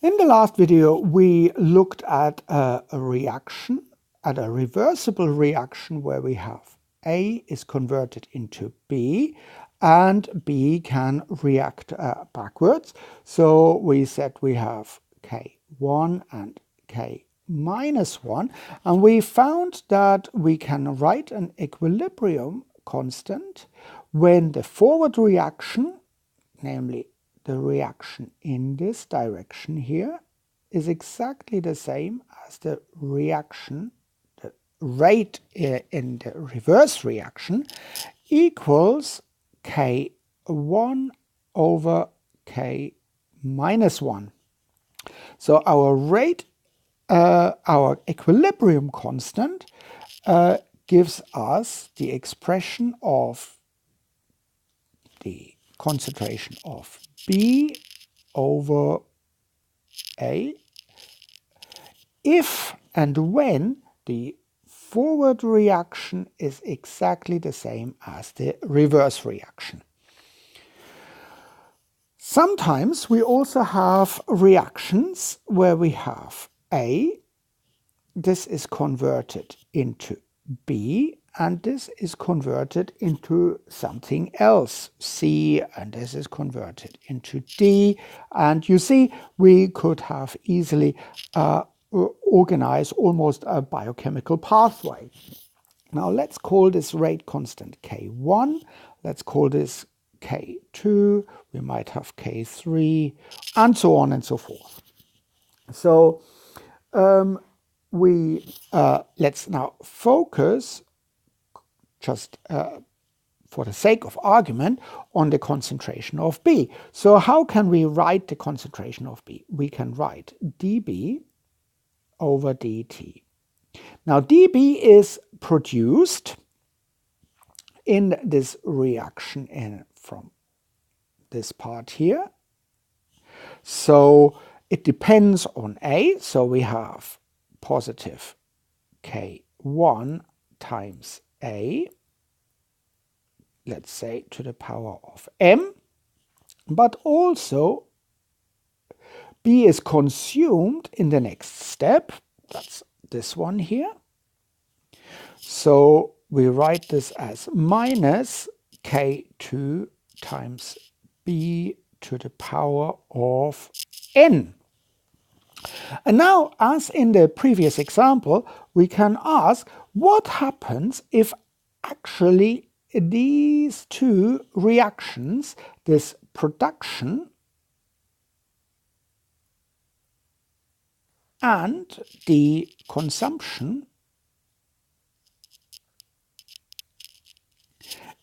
In the last video, we looked at a reaction, at a reversible reaction where we have A is converted into B and B can react backwards. So we said we have K1 and K minus 1, and we found that we can write an equilibrium constant when the forward reaction, namely the reaction in this direction here, is exactly the same as the reaction, the rate in the reverse reaction, equals K1 over K minus 1. So our rate, our equilibrium constant, gives us the expression of the concentration of B over A if and when the forward reaction is exactly the same as the reverse reaction. Sometimes we also have reactions where we have A, this is converted into B, and this is converted into something else, C, and this is converted into D. And you see, we could have easily organized almost a biochemical pathway. Now let's call this rate constant K1, let's call this K2, we might have K3, and so on and so forth. So let's now focus, just for the sake of argument, on the concentration of B. So how can we write the concentration of B? We can write dB over dt. Now dB is produced in this reaction from this part here. So it depends on A, so we have positive K1 times A, let's say to the power of M, but also B is consumed in the next step, that's this one here. So we write this as minus K2 times B to the power of N. And now, as in the previous example, we can ask what happens if actually these two reactions, this production and the consumption,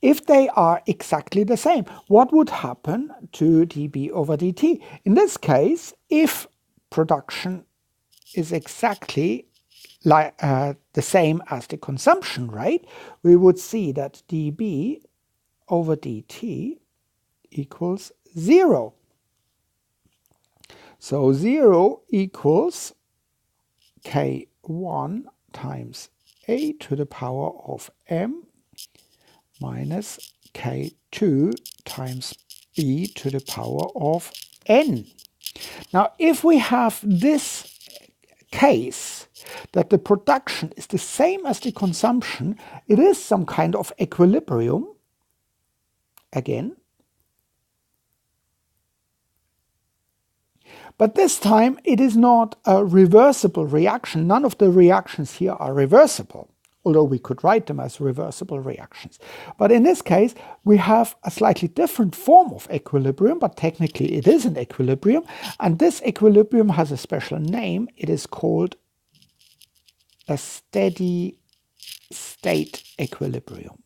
if they are exactly the same, what would happen to dB over dt? In this case, if production is exactly like the same as the consumption rate, we would see that dB over dt equals 0. So 0 equals K1 times A to the power of M minus K2 times B to the power of N. Now, if we have this case that the production is the same as the consumption, it is some kind of equilibrium again. But this time it is not a reversible reaction. None of the reactions here are reversible, although we could write them as reversible reactions. But in this case, we have a slightly different form of equilibrium, but technically it is an equilibrium. And this equilibrium has a special name. It is called a steady state equilibrium.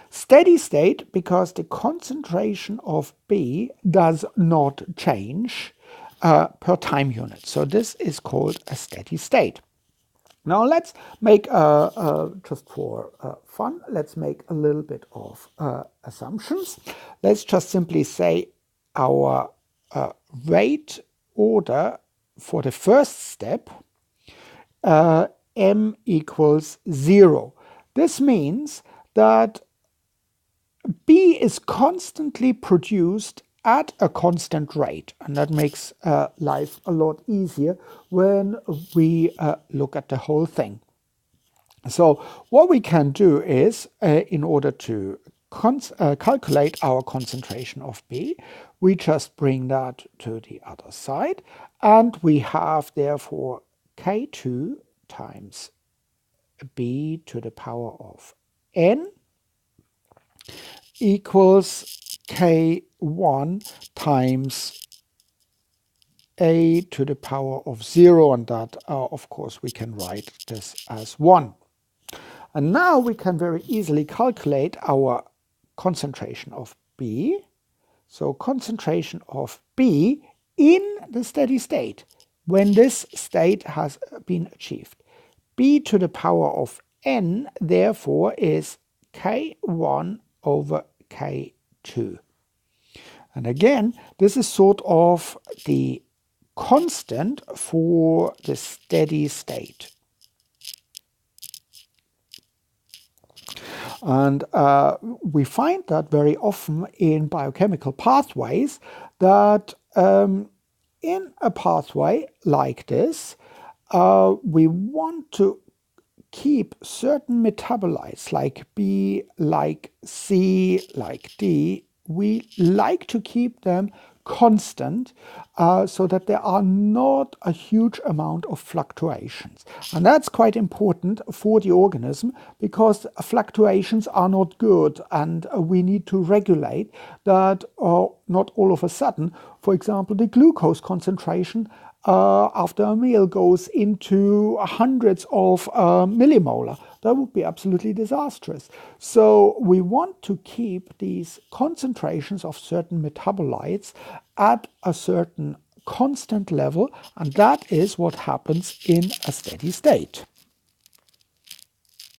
Steady state because the concentration of B does not change per time unit. So this is called a steady state. Now let's make, just for fun, let's make a little bit of assumptions. Let's just simply say our rate order for the first step, m equals 0. This means that B is constantly produced at a constant rate. And that makes life a lot easier when we look at the whole thing. So what we can do is, in order to calculate our concentration of B, we just bring that to the other side, and we have therefore K2 times B to the power of N equals K1 times A to the power of 0, and that, of course, we can write this as 1. And now we can very easily calculate our concentration of B. So concentration of B in the steady state, when this state has been achieved. B to the power of N, therefore, is K1 over K2. And again, this is sort of the constant for the steady state. And we find that very often in biochemical pathways, that in a pathway like this, we want to keep certain metabolites like B, like C, like D. We like to keep them constant so that there are not a huge amount of fluctuations. And that's quite important for the organism, because fluctuations are not good, and we need to regulate that not all of a sudden, for example, the glucose concentration after a meal goes into hundreds of millimolar. That would be absolutely disastrous. So we want to keep these concentrations of certain metabolites at a certain constant level, and that is what happens in a steady state.